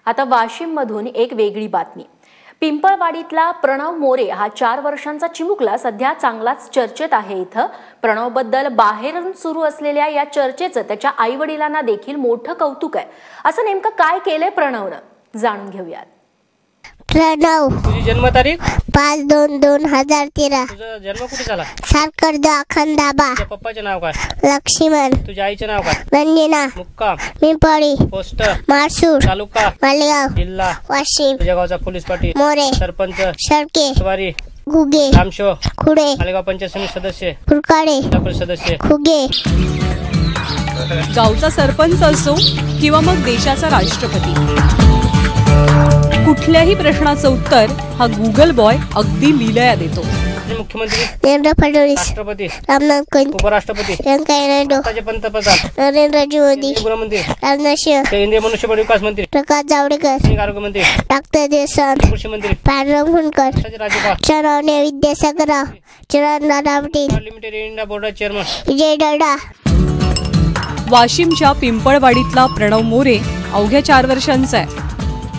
आता वाशिम मधून एक वेगळी बातमी। पिंपळवाडीतला प्रणव मोरे हा 4 वर्षांचा चिमुकला सध्या चांगलाच चर्चेत आहे। इथं प्रणवबद्दल बाहेरून सुरू असलेल्या या चर्चेचं त्याच्या आईवडिलांना देखील मोठं कौतुक आहे। असं नेमकं काय केलंय प्रणवनं, जाणून घेऊयात। प्रणव, तुझी जन्मतारीख 5/2/2013। तुझा जन्म कुठे झाला? सारकर्दा खंडाबा। तुझ्या पप्पाचे नाव काय? लक्ष्मण। तुझ्या आईचे नाव काय? रंजना। मुक्काम पिंपळी। पोस्ट मारसूर। तालुका मालेगाव। जिल्हा वाशिम। तुझ्या गावचा पोलीस पाटील मोरे। सरपंच शर्के। सवारी घुगे। रामशो खुडे। मालेगाव पंचायत समिती सदस्य फुरकाडे। सदस्य खुगे। गावचा सरपंच असो किंवा मग देशाचा राष्ट्रपती, कुठल्याही प्रश्नाचं उत्तर हा गूगल बॉय अगदी लीलया देतो। मुख्यमंत्री देवेंद्र फडणवीस। राष्ट्रपती रामनाथ कोविंद। उपराष्ट्रपती व्यंकय्या नायडू। राज्याचे पंतप्रधान नरेंद्र मोदी। गृहमंत्री राजनाथ सिंह। केंद्रीय मनुष्यबळ विकास मंत्री प्रकाश जावडेकर। आरोग्य मंत्री डॉक्टर देशमुख। कृषी मंत्री पांडुरंग फुंडकर। राज्यपाल चरवणे विद्यासागर राव। चरणदादा पाटील। लिमिटेड इंडिया बोर्डाचे चेअरमन विजय डडा। वाशिमच्या पिंपळवाडीतला प्रणव मोरे अवघ्या 4 वर्षांचा आहे,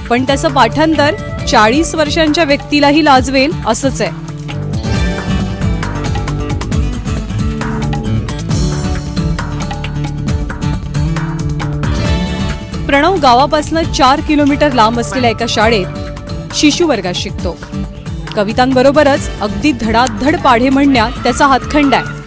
पण त्याचं पाठांतर 40 वर्षांच्या व्यक्तीलाही लाजवेल असंच आहे। प्रणव गावापासून 4 किलोमीटर लांब असलेल्या एका शाळेत शिशु वर्गात शिकतो। कवितांबरोबरच अगदी धडाधड पाढे म्हणण्यात त्याचा हातखंडा आहे।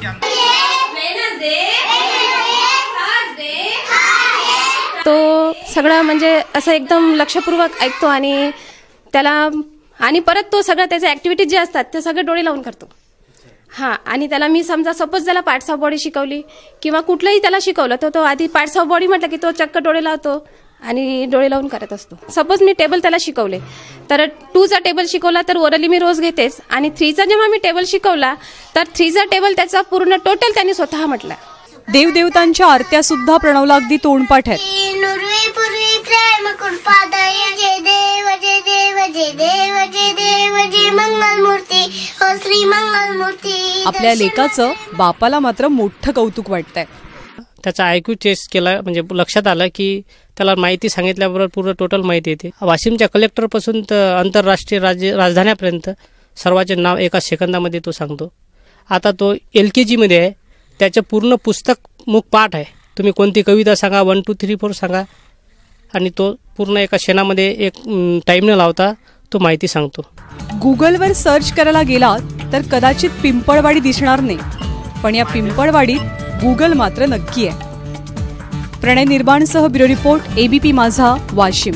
तो सगळं म्हणजे असं एकदम लक्षपूर्वक ऐकतो आणि परत तो सगळं त्याच्या ऍक्टिव्हिटीज जे असतात ते सगळे डोळे लावून करतो। आणि त्याला मी समजा सपोज त्याला पार्ट्स ऑफ बॉडी शिकवली किंवा कुठलंही त्याला शिकवलं तर तो आधी पार्ट्स ऑफ बॉडी म्हटलं की तो चक्क डोळे लावतो आणि डोळे लावून करत असतो। सपोज मी टेबल त्याला शिकवले तर 2चा टेबल शिकवला तर ओरली मी रोज घेतेच, आणि 3चा जेव्हा मी टेबल शिकवला तर 3चा टेबल त्याचा पूर्ण टोटल त्यांनी स्वतः म्हटला। देवदेवतांच्या आरत्या सुद्धा प्रणवला अगदी तोंडपाठ आहेत। आपल्या लेकाचं बापाला मात्र मोठं कौतुक वाटतंय। त्याचा IQ टेस्ट केला, म्हणजे लक्षात आलं की त्याला माहिती सांगितल्याबरोबर पूर्ण टोटल माहिती येते। वाशिमच्या कलेक्टर पासून तर आंतरराष्ट्रीय राजधान्यापर्यंत सर्वांचे नाव एका सेकंदामध्ये तो सांगतो। आता तो LKG मध्ये आहे, त्याचं पूर्ण पुस्तक मुखपाठ आहे। तुम्ही कोणती कविता सांगा, 1 2 3 4 सांगा, आणि तो पूर्ण एका क्षणामध्ये एक टाइम न लावता तो माहिती सांगतो। गुगलवर सर्च करायला गेला तर कदाचित पिंपळवाडी दिसणार नाही, पण या पिंपळवाडीत गुगल मात्र नक्की आहे। प्रणय निर्माणसह ब्युरो रिपोर्ट ABP माझा, वाशिम।